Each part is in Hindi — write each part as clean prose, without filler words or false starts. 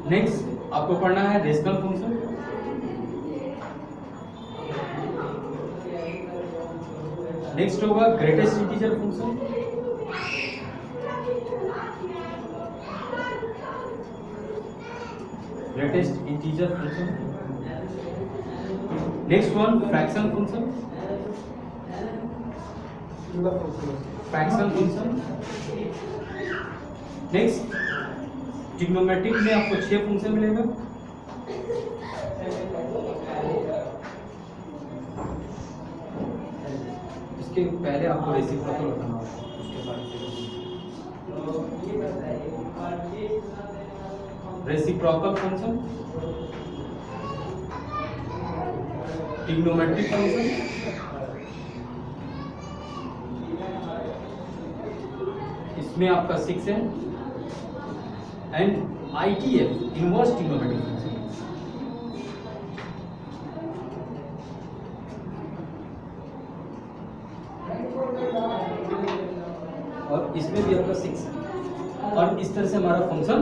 नेक्स्ट आपको पढ़ना है रेशनल फंक्शन। नेक्स्ट होगा greatest integer function. Greatest integer function. Next one fraction function. Fraction function. Next trigonometric में आपको 6 फंक्शन मिलेगा। इसके पहले आपको रेसिप्रोकल बताना होगा, उसके बाद रेसिप्रोकल फंक्शन, ट्रिग्नोमेट्रिक फंक्शन, इसमें आपका 6 है, and ITF inverse trigonometric function. और इसमें भी आपका 6 है। और इस तरह से हमारा फंक्शन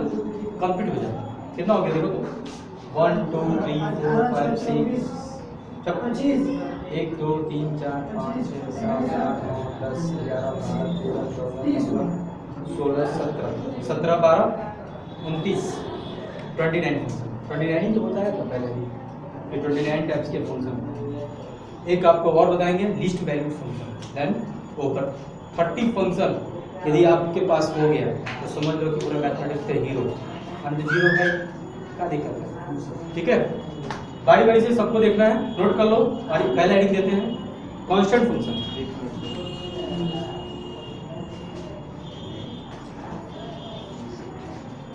कंप्लीट हो जाता है। कितना हो गया देखो तो 1 2 3 4 5 6 1 2 3 4 5 6 7 8 9 10 11 12 13 14 16 17 17 12 29 29 फंक्शन। 29 तो बताया था पहले भी कि 29 टाइप्स के फंक्शन। एक आपको और बताएंगे list value function. Then over 30 function यदि आपके पास हो गया तो समझ लो कि पूरा मैथमेटिक्स का हीरो। अंत जीरो है, क्या दिक्कत है? ठीक है, बारी बारी से सबको देखना है, नोट कर लो। और पहले हेडिंग देते हैं कांस्टेंट फंक्शन।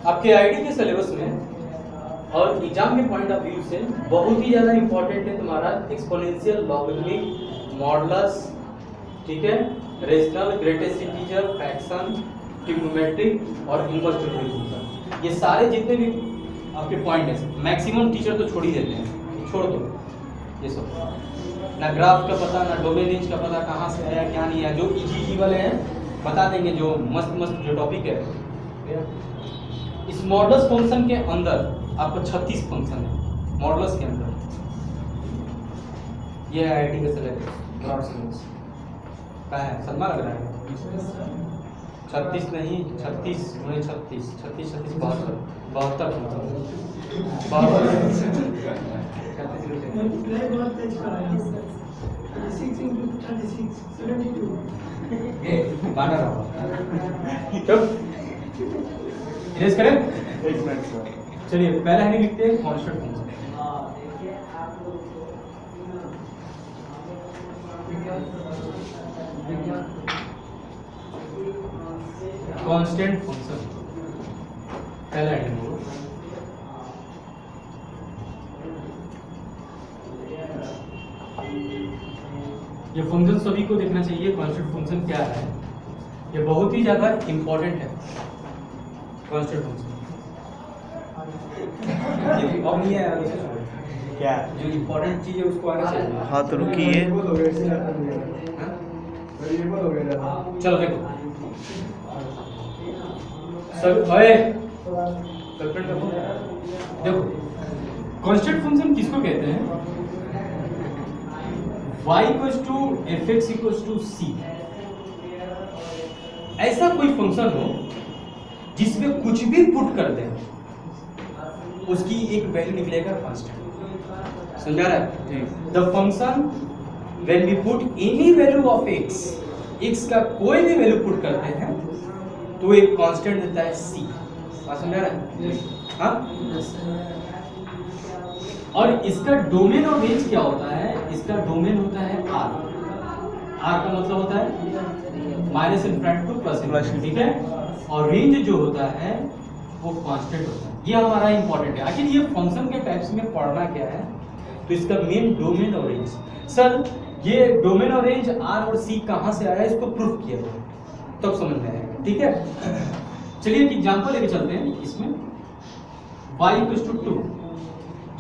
आपके आईडी के सिलेबस में और एग्जाम के पॉइंट ऑफ व्यू से बहुत ही ज्यादा इंपॉर्टेंट है तुम्हारा एक्सपोनेंशियल, लॉगरिथमिक, मॉडुलस, ठीक है, rational, greatest integer, fraction, trigonometric और इनवर्स ट्रिग्नोमेट्रिक फंक्शन। ये सारे जितने भी आपके पॉइंट है, मैक्सिमम टीचर तो छोड़ ही देते हैं, छोड़ दो ये सब। ना ग्राफ का पता, ना डोमेन रेंज का पता, कहाँ से आया क्या नहीं आया। जो इजी वाले हैं बता देंगे, जो मस्त मस्त जो टॉपिक है। इस मॉडुलस फंक्शन के अंदर आपको 36 फंक्शन है मॉडुलस के अंदर। ये है आईडी का सिलेबस, ब्रॉड सिलेबस का है। सदमा लग रहा है 36 नहीं, 36 उन्हें 36 36 36 72 72 इरेज करें। चलिए पहला हेडिंग लिखते हैं कांस्टेंट फंक्शन। कांस्टेंट फंक्शन पहला हेडिंग हो। ये फंक्शन सभी को देखना चाहिए। कांस्टेंट फंक्शन क्या है, ये बहुत ही ज्यादा इंपॉर्टेंट है। कांस्टेंट फंक्शन अब नहीं है क्या, जो इंपॉर्टेंट चीज है उसको आगे चाहिए। हाँ तो रुकिए, चलो देखो सब देखो कांस्टेंट फंक्शन किसको कहते हैं? y = fx = c। ऐसा कोई फंक्शन हो जिसमें कुछ भी पुट कर दे उसकी एक वैल्यू निकलेगा कांस्टेंट। समझा रहा है? The function when we put any value of x का कोई भी वैल्यू पुट करते हैं तो एक कांस्टेंट देता है c। समझा रहा है? हाँ। और इसका डोमेन और रेंज क्या होता है? इसका डोमेन होता है r। r का मतलब होता है minus infinity two plus infinity, ठीक है। और रेंज जो होता है वो कांस्टेंट होता है। ये हमारा इंपॉर्टेंट है। आखिर ये फंक्शन के टाइप्स में पढ़ना क्या है, तो इसका मेन डोमेन और रेंज। सर ये डोमेन और रेंज r और c कहाँ से आया, इसको प्रूफ किया जाए तब समझ में आएगा, ठीक है। चलिए एक एग्जांपल लेके चलते हैं। इसमें y = 2,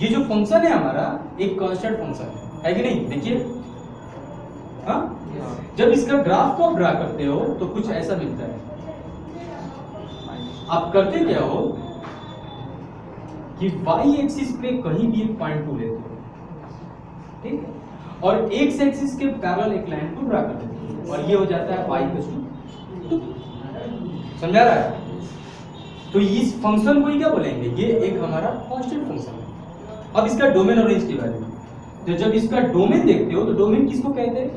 ये जो फंक्शन है हमारा एक कांस्टेंट फंक्शन है कि नहीं? देखिए, हाँ, जब इसका ग्राफ को आप ड्रा करते हो तो कुछ ऐसा मिलता है। आप करते क्या हो कि y एक्सिस पे कहीं भी एक पॉइंट 2 लेते हो, ठीक है, और x एक्सिस के पैरेलल एक लाइन को ड्रा कर देते हो, और ये हो जाता है y = 2। समझा रहा है? तो इस फंक्शन को ही क्या बोलेंगे, ये एक हमारा कांस्टेंट फंक्शन है। अब इसका डोमेन और रेंज की वैल्यू, तो जब इसका डोमेन देखते हो तो डोमेन किसको कहते हैं,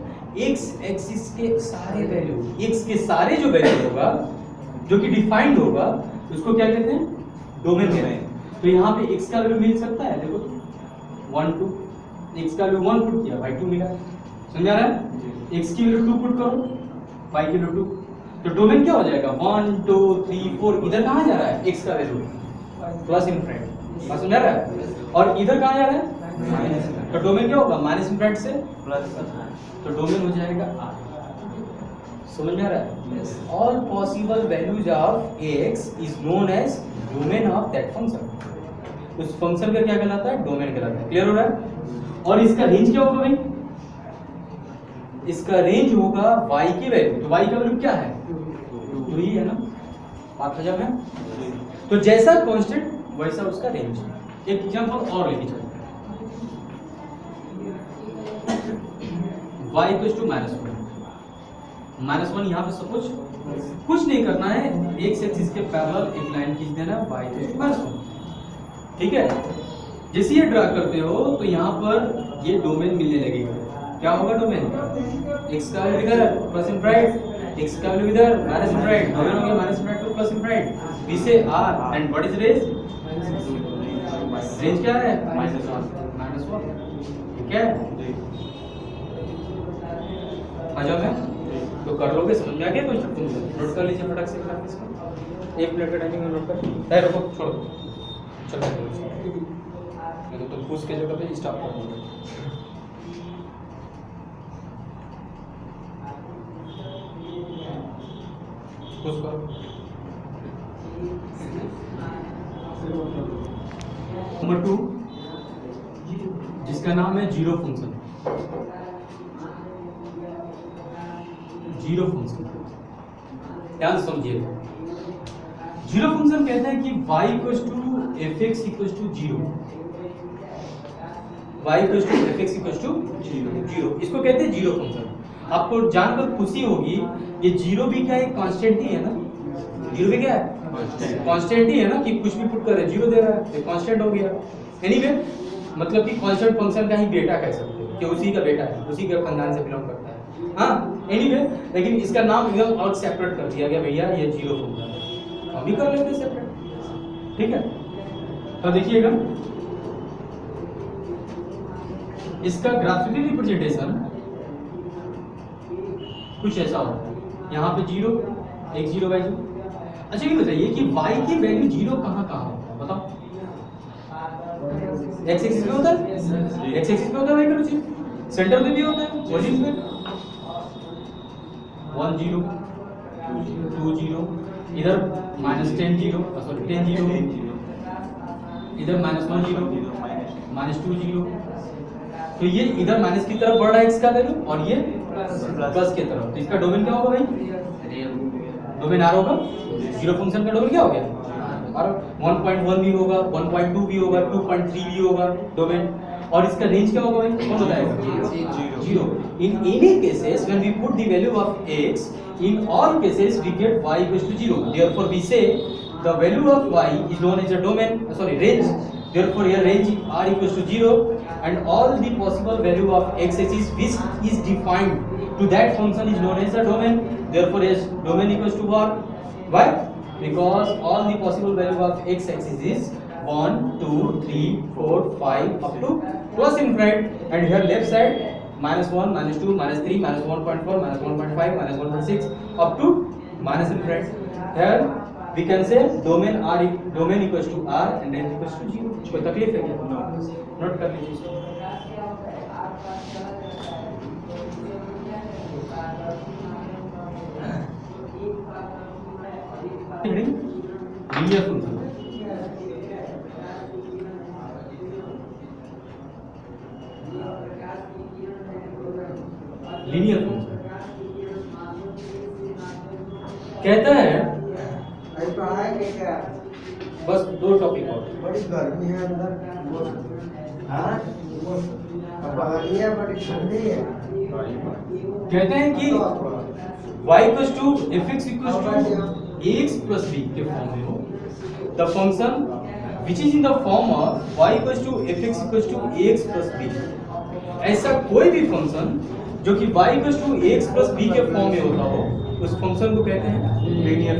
x एक्सिस के सारे वैल्यू, x के सारे जो वैल्यू होगा जो कि डिफाइंड होगा उसको क्या कहते हैं, डोमेन कहते हैं। तो यहाँ पे x का वैल्यू मिल सकता है, देखो 1 2, x का वैल्यू 1 पुट किया, y 2 मिला। समझा रहा है? x की वैल्यू 2 पुट करो, y की वैल्यू 2, तो डोमेन क्या हो जाएगा 1 2 3 4। इधर कहाँ जा रहा है x का वैल्यू प्लस इनफिनिटी, बात समझा रहा है, और इधर कहाँ जा रहा है माइनस, तो डोमेन क्या होगा माइनस इनफिनिटी से प्लस, तो डोमेन हो जाएगा r। समझ में आ रहा है? All possible values of x is known as domain of that function. उस फंक्शन का क्या कहलाता है, डोमेन कहलाता है। क्लियर हो रहा है? और इसका रेंज क्या होगा भाई, इसका रेंज होगा y की वैल्यू, तो y का वैल्यू क्या है 2 ही है ना, बात समझ में? तो जैसा कांस्टेंट वैसा उसका रेंज। एक एग्जांपल और लेके चलते हैं, y = -1 यहाँ पे सब कुछ नहीं करना है, x एक्सिस के पैरेलल एक लाइन खींच देना, y = -1, ठीक है। जैसे ये ड्रा करते हो तो यहाँ पर ये डोमेन मिलने लगेगा। क्या होगा डोमेन, x का वैल्यू इधर प्लस इनफिनिटी, x का वैल्यू इधर माइनस इनफिनिटी, डोमेन हो गया minus infinity two plus infinity, b से r, and what is range, range क्या है -1, ठीक है। आजा मैं तो कर लोगे, समझ में आ गया कुछ, नोट कर लीजिए फटाक से इसको, 1 मिनट का टाइमिंग में नोट कर, रुको छोड़ो, चलो मैं तो पूछ के जगह पे स्टॉप कर दूंगा। कुछ करो। नंबर 2 जिसका नाम है जीरो फंक्शन। जीरो फंक्शन ध्यान समझिए, जीरो फंक्शन कहते हैं कि y = fx = 0, y = fx = 0, इसको कहते हैं जीरो फंक्शन। आपको जानकर खुशी होगी ये जीरो भी क्या है, कांस्टेंट ही है ना, जीरो भी क्या है, कांस्टेंट ही है ना, कि कुछ भी पुट कर रहे जीरो दे रहा है, ये कांस्टेंट हो गया। एनीवे मतलब कि कांस्टेंट फंक्शन का ही बेटा कह सकते हो, कि उसी का बेटा है, उसी के खानदान से बिलोंग करता है। हाँ एनीवे, लेकिन इसका नाम एकदम और सेपरेट कर दिया गया, भैया ये जीरो फंक्शन है, हम भी कर लेते हैं सेपरेट, ठीक है। तो देखिएगा इसका ग्राफिकल रिप्रेजेंटेशन कुछ ऐसा होता है, यहाँ पे 0 एक 0 बाई 0। अच्छा ये बताइए कि y की वैल्यू 0 कहाँ कहाँ होता है, बताओ। x एक्सिस पे होता है, x एक्सिस पे होता है y का वैल्यू, सेंटर में भी होता है, ओरिजिन में 1 0 2 0, इधर -10 0, सॉरी 10 0, इधर -1 0, -2 0। तो ये इधर माइनस की तरफ बढ़ रहा है x का वैल्यू, और ये प्लस की तरफ, तो इसका डोमेन क्या होगा भाई, डोमेन r होगा। जीरो फंक्शन का डोमेन क्या हो गया, और 1.1 भी होगा, 1.2 भी होगा, 2.3 भी होगा डोमेन, और इसका रेंज क्या होगा भाई, कौन बताएगा, 0। In any cases when we put the value of x, in all cases we get y = 0, therefore we say the value of y is known as a domain, range, therefore here range r = 0, and all the possible value of x axis which is defined to that function is known as a domain, therefore yes, domain equals to what, why, because all the possible value of x axis is 1 2 3 4 5 up to plus infinite, and here left side -1 -2 -3 -1.4 -1.5 -1.6 up to minus infinite. Here we can say domain equals to r and range equals to 0. कोई तकलीफ है क्या? No. नोट कर लीजिए। लीनियर फंक्शन, लीनियर फंक्शन कहता है बस 2 टॉपिक और। बड़ी गर्मी है अंदर। हाँ, बाहरी है, बड़ी ठंडी है। कहते हैं कि y equals to fx equals to ax plus b के फॉर्म में हो the function which is in the form of y equals to fx equals to ax plus b। ऐसा कोई भी फंक्शन जो कि y equals to ax plus b के फॉर्म में होता हो उस फंक्शन को कहते हैं लीनियर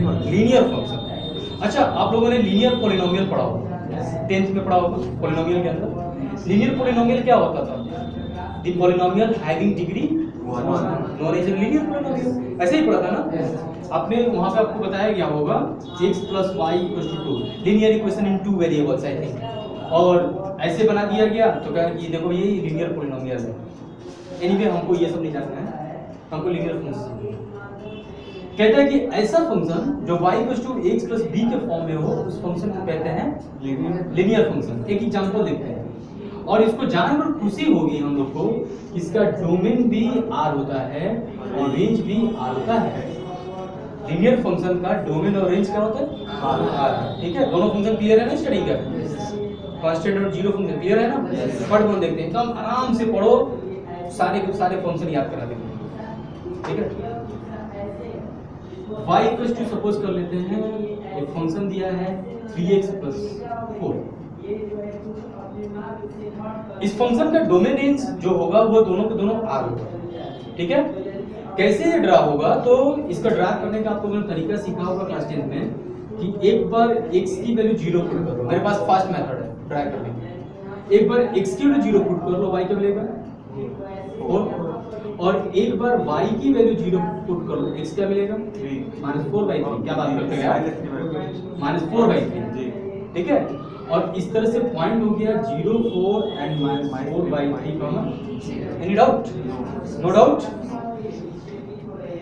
फंक्शन। अच्छा, आप लोगों ने लीनियर पॉलिनोमियल पढ़ा होगा, 10th में पढ़ा होगा। पॉलिनोमियल के अंदर लीनियर पॉलिनोमियल क्या होता था? The polynomial having degree 1 non is linear polynomial. ऐसे ही पढ़ा था ना आपने, वहां पे आपको बताया गया होगा x plus y equals to 2 linear equation in 2 variables I think, और ऐसे बना दिया गया तो क्या ये देखो ये लीनियर पॉलिनोमियल है। एनीवे हमको ये सब नहीं जानना है, हमको लीनियर फंक्शन कहता है कि ऐसा फंक्शन जो y equals to ax plus b के फॉर्म में हो उस फंक्शन को कहते हैं लीनियर फंक्शन। एक एग्जांपल देखते हैं और इसको जानकर खुशी होगी हम लोग को, इसका डोमेन भी r होता है और रेंज भी r होता है। लीनियर फंक्शन का डोमेन और रेंज क्या होता है? r। ठीक है, दोनों फंक्शन क्लियर है ना? स्टडी का कांस्टेंट और जीरो फंक्शन क्लियर है ना? फट वन देखते हैं, एकदम आराम से पढ़ो, सारे के सारे फंक्शन याद करा देंगे। ठीक है, y इक्वल्स टू सपोज कर लेते हैं एक फंक्शन दिया है 3x प्लस 4। इस फंक्शन का डोमेन रेंज जो होगा वो दोनों के दोनों r होगा। ठीक है, कैसे ये ड्रा होगा? तो इसका ड्रा करने का आप लोगों ने तरीका सीखा होगा क्लास 10 में कि एक बार x की वैल्यू 0 पुट कर लो। मेरे पास फास्ट मेथड है ड्रा करने का। एक बार x की वैल्यू 0 पुट कर लो, y क्या मिलेगा 4, और एक बार y की वैल्यू 0 पुट कर लो, x क्या मिलेगा -4/3। क्या बात करते हो यार, -4/3। ठीक है, और इस तरह से पॉइंट हो गया 0 4 and -4/3 common. Any doubt? No doubt.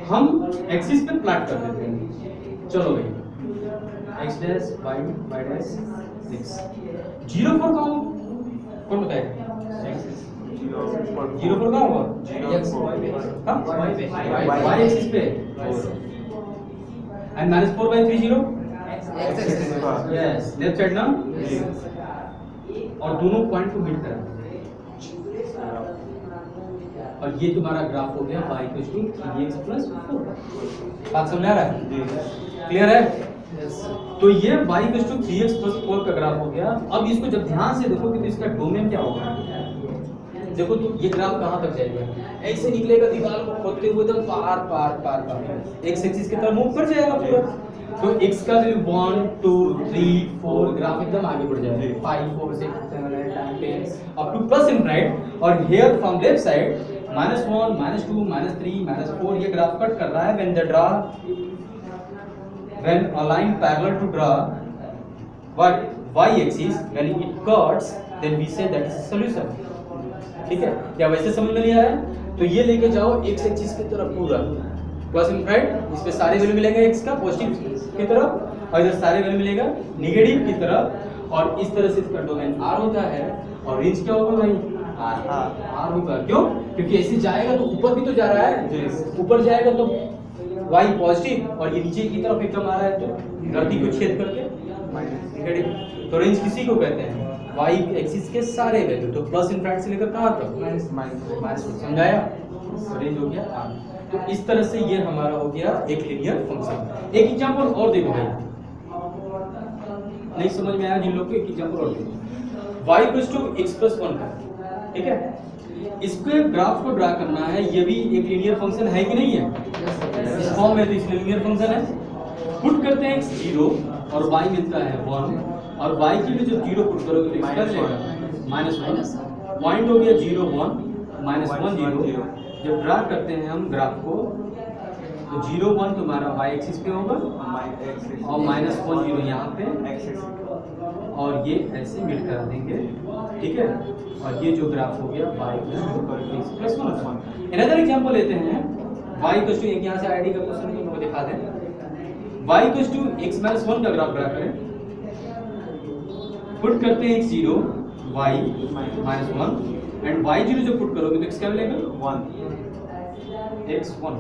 हम एक्सिस पे प्लॉट कर देते हैं। चलो भाई, x डैश y डैश 6 0 4 कौन बताएगा? 0 4 कहाँ होगा? y एक्सिस पे एंड -4/3 0 यस लेफ्ट साइड ना, और दोनों पॉइंट को मीट करा और ये तुम्हारा ग्राफ हो गया y equals to 3x plus 4। बात समझ आ रहा है? क्लियर है? तो ये y equals to 3x plus 4 का ग्राफ हो गया। अब इसको जब ध्यान से देखोगे तो इसका डोमेन क्या होगा? देखो तो ये ग्राफ कहाँ तक जाएगा? ऐसे निकलेगा, दीवार को खोदते हुए एकदम पार पार पार पार x एक्सिस की तरफ मूव कर जाएगा पूरा। तो x का वैल्यू 1 2 3 4 ग्राफ एकदम आगे बढ़ जाएगा, 5 4 6 7 8 9 10 अप टू प्लस इनफिनिट। और हियर फ्रॉम लेफ्ट साइड -1 -2 -3 -4 ये ग्राफ कट कर रहा है। when a line parallel to draw what y axis, when it cuts then we say that is solution। ठीक है, क्या वैसे समझ में नहीं आ रहा है? तो ये लेके जाओ x एक्सिस की तरफ पूरा प्लस इनफिनिट, इस पे सारे वैल्यू मिलेगा x का पॉजिटिव की तरफ, और इधर सारे वैल्यू मिलेगा नेगेटिव की तरफ। और इस तरह से इसका डोमेन r होता है और रेंज क्या होगा भाई? r होगा। क्यों? क्योंकि ऐसे जाएगा तो ऊपर भी तो जा रहा है, ऊपर जाएगा तो y पॉजिटिव और ये नीचे की तरफ एकदम आ रहा है तो धरती को छेद करके नेगेटिव। तो रेंज किसी को कहते हैं? y एक्सिस के सारे वैल्यू, तो प्लस इनफिनिट से लेकर कहां तक? माइनस। समझाया? तो रेंज हो गया r। तो इस तरह से ये हमारा हो गया एक लीनियर फंक्शन। एक एग्जांपल और देखो भाई, नहीं समझ में आया जिन लोग को, एक एग्जांपल और देखो। y equals to x plus 1 का, ठीक है, इसके ग्राफ को ड्रा करना है। ये भी एक लीनियर फंक्शन है कि नहीं है? इस फॉर्म में तो इसलिए लीनियर फंक्शन है। पुट करते हैं x 0 और y मिलता है 1, और y की भी जब 0 पुट करोगे तो क्या मिलेगा? -1। पॉइंट हो गया 0 1 -1 0। जब ड्रा करते हैं हम ग्राफ को तो 0 1 तुम्हारा y एक्सिस पे होगा और -1 0 यहाँ पे, और ये ऐसे मिट कर देंगे। ठीक है, और ये जो ग्राफ हो गया y प्लस 1। अनदर एग्जांपल लेते हैं, y इक्वल्स टू, एक यहाँ से आईडी का क्वेश्चन है तो दिखा दें। y इक्वल्स टू x - 1 का ग्राफ ड्रा करें। पुट करते हैं x 0 y -1 एंड y 0 जो पुट करोगे तो x क्या मिलेगा? 1 x 1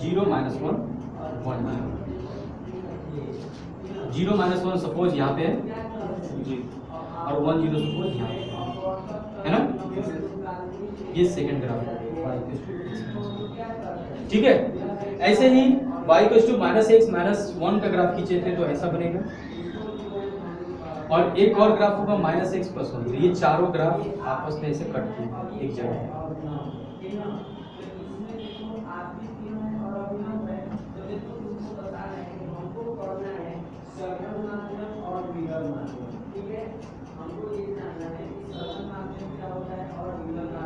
0 -1 1 0। 0 माइनस 1 सपोज यहाँ पे है जी और 1 0 सपोज यहाँ पे है ना। ये सेकंड ग्राफ है y इक्वल्स टू x। ठीक है, ऐसे ही y इक्वल्स टू -x -1 का ग्राफ खींचे थे तो ऐसा बनेगा, और एक और ग्राफ होगा -x + 1। ये चारों ग्राफ आपस में ऐसे कट के एक जगह।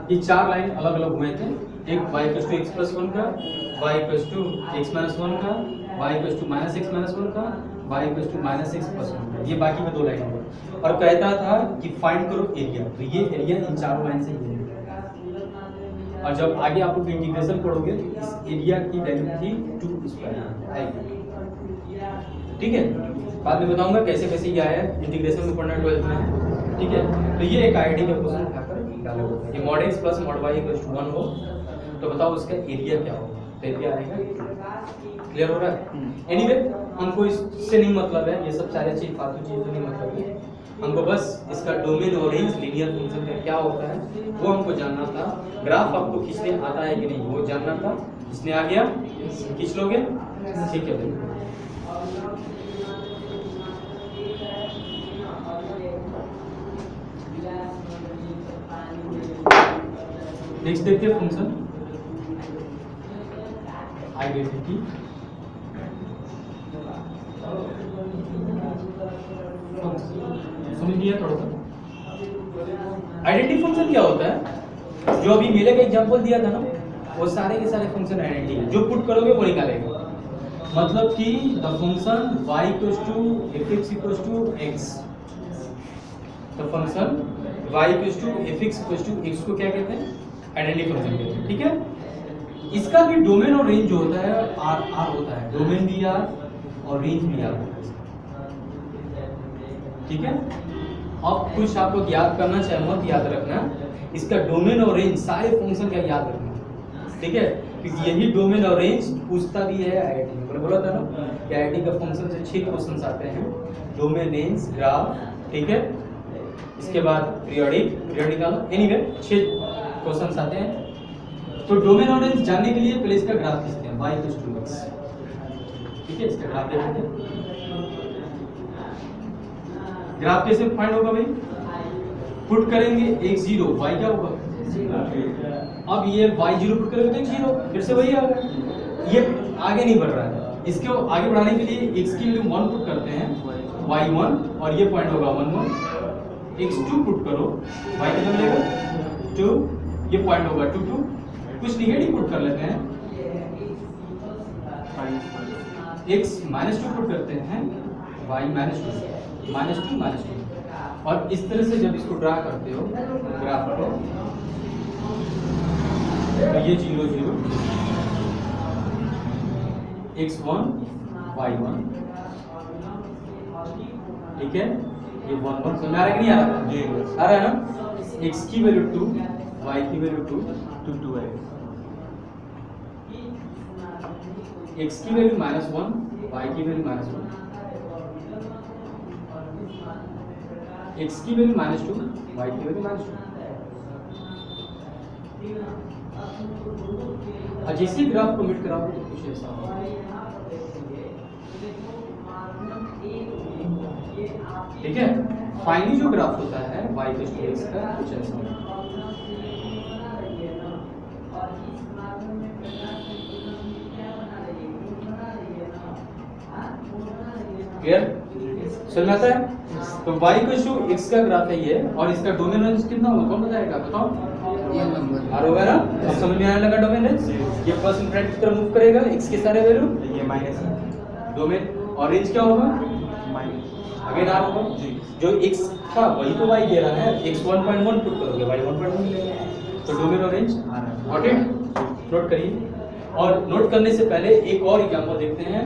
ये चार लाइन अलग अलग हुए थे, एक y इक्वल्स टू x + 1 का, y इक्वल्स टू x - 1 का, y इक्वल्स टू -x - 1 का, y इक्वल्स टू -x + 1 का। ये बाकी में दो लाइन होगा, और कहता था कि फाइंड करो एरिया। तो ये एरिया इन चारों लाइन से ही है, और जब आगे आप लोग इंटीग्रेशन पढ़ोगे तो इस एरिया की वैल्यू थी 2² आएगी। ठीक है, बाद में बताऊंगा कैसे कैसे ये आया, इंटीग्रेशन में पढ़ना 12th में। ठीक है, तो ये एक आईआईटी का क्वेश्चन उठाकर डाला होगा। ये mod x + mod y = 1 हो तो बताओ उसका एरिया क्या होगा। तो एरिया आएगा, क्लियर हो रहा है। एनीवे हमको इससे नहीं मतलब है, ये सब सारे चीज फालतू चीज़ नहीं मतलब है, हमको बस इसका डोमेन और रेंज लीनियर फंक्शन का क्या होता है वो हमको जानना था। ग्राफ आपको खींचने आता है कि नहीं वो जानना था। इसने आ गया, खींच लोगे, ठीक है। नेक्स्ट देखते हैं फंक्शन आइडेंटिटी। समझ लिया थोड़ा सा। आइडेंटिटी फंक्शन क्या होता है? जो अभी मेले का एग्जांपल दिया था ना, वो सारे के सारे फंक्शन आइडेंटिटी है। जो पुट करोगे वो निकालेगा। मतलब कि the function y equals to fx equals to x, the function y equals to fx equals to x को क्या कहते हैं? आइडेंटिटी फंक्शन कहते हैं। ठीक है, इसका भी डोमेन और रेंज जो होता है r होता है, डोमेन भी r और रेंज भी r। ठीक है, अब कुछ आप लोग याद करना चाहे मत याद रखना, इसका डोमेन और रेंज सारे फंक्शन का याद रखना। ठीक है, क्योंकि यही डोमेन और रेंज पूछता भी है आईआईटी में। बोला था ना कि आईआईटी का फंक्शन से 6 क्वेश्चंस आते हैं, डोमेन, रेंज, ग्राफ। ठीक है, इसके बाद पीरियोडिक निकालो। एनीवे 6 क्वेश्चंस आते हैं। तो डोमेन और रेंज जानने के लिए पहले इसका ग्राफ खींचते हैं, y = x। ठीक है, इसका ग्राफ देखते हैं। ग्राफ कैसे फाइंड होगा भाई? पुट करेंगे x 0, y क्या होगा? अब ये y0 पुट करेंगे तो x 0, फिर से वही आएगा। ये आगे नहीं बढ़ रहा है, इसको आगे बढ़ाने के लिए x की वैल्यू 1 पुट करते हैं, y1, और ये पॉइंट होगा 1 1। x2 पुट करो, y कितना मिलेगा 2, ये पॉइंट होगा 2 2। कुछ निगेटिव पुट कर लेते हैं, x -2 पुट करते हैं, y -2 और इस तरह से जब इसको ड्रा करते हो ग्राफ को, तो ये 0 0, x1 y1। ठीक है, ये 1 1 समझ आ रहा है कि नहीं आ रहा? जी आ रहा है ना। x की वैल्यू 2, y की वैल्यू 2 है। x की वैल्यू -1, y की वैल्यू -1, x की वैल्यू -2, y की वैल्यू -2। जैसे ग्राफ को मिट कराओ तो कुछ ऐसा होगा। ठीक है, फाइनली जो ग्राफ होता है y = x का कुछ ऐसा होगा। क्लियर? समझ में आता है? तो y = x का ग्राफ है ये, और इसका डोमेन रेंज कितना होगा कौन बताएगा? बताओ। ये नंबर आर होगा ना। अब समझ में आने लगा डोमेन रेंज। ये प्लस इनफिनिटी की तरफ मूव करेगा, x के सारे वैल्यू, ये माइनस है, डोमेन और रेंज क्या होगा? माइनस अगेन आर होगा। जी। जो x था वही तो y दे रहा है, x 1.1 पुट करोगे y 1.1 मिलेगा। तो डोमेन और रेंज नोट इट, नोट करिए। और नोट करने से पहले एक और एग्जांपल देखते हैं,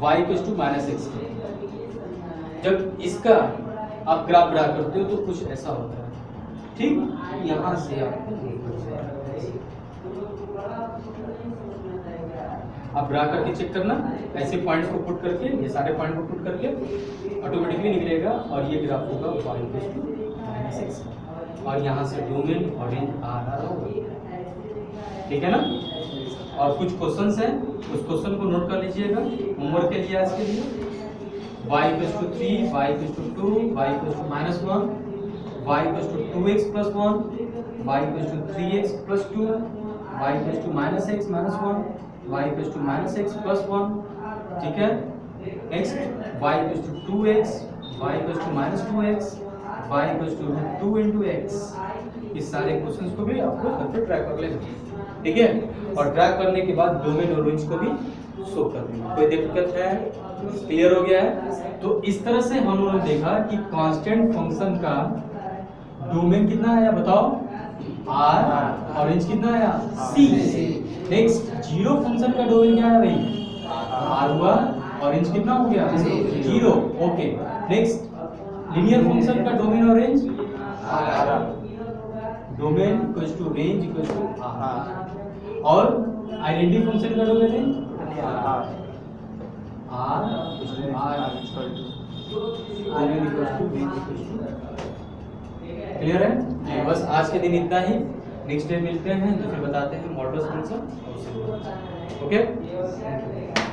y = -x। जब इसका आप ग्राफ ड्रा करते हो तो कुछ ऐसा होता है। ठीक, यहाँ से आपको आप ड्रा करके चेक करना, ऐसे पॉइंट्स को पुट करके, ये सारे पॉइंट को पुट करके ऑटोमेटिकली निकलेगा और ये ग्राफ होगा y -x और यहाँ से डोमेन और रेंज आ रहा होगा। ठीक है ना? और कुछ क्वेश्चंस हैं, उस क्वेश्चन को नोट कर लीजिएगा होमवर्क के लिए आज के लिए। y = 3, y = 2, y = -1, y = 2x + 1, y = 3x + 2, y = -x - 1, y = -x + 1। ठीक है? Next y = 2x, y = -2x, y = 2 × x। इस सारे क्वेश्चंस को भी आपको घर पे ट्रैक कर लेना। ठीक है? और ट्रैक करने के बाद डोमेन और रेंज को भी शो कर देना। कोई दिक्कत है? क्लियर हो गया है? तो इस तरह से हम लोगों ने देखा कि कांस्टेंट फंक्शन का डोमेन कितना आया बताओ, r, और रेंज कितना आया, c। नेक्स्ट जीरो फंक्शन का डोमेन क्या है भाई, r हुआ और रेंज कितना हो गया, 0। ओके। नेक्स्ट लीनियर फंक्शन का डोमेन और range r, domain equals to range equals to r। और आइडेंटिटी फंक्शन का डोमेन है r, domain equals to range equals to. Clear है? जी, बस आज के दिन इतना ही। नेक्स्ट डे मिलते हैं तो फिर बताते हैं मॉडुलस फंक्शन। ओके।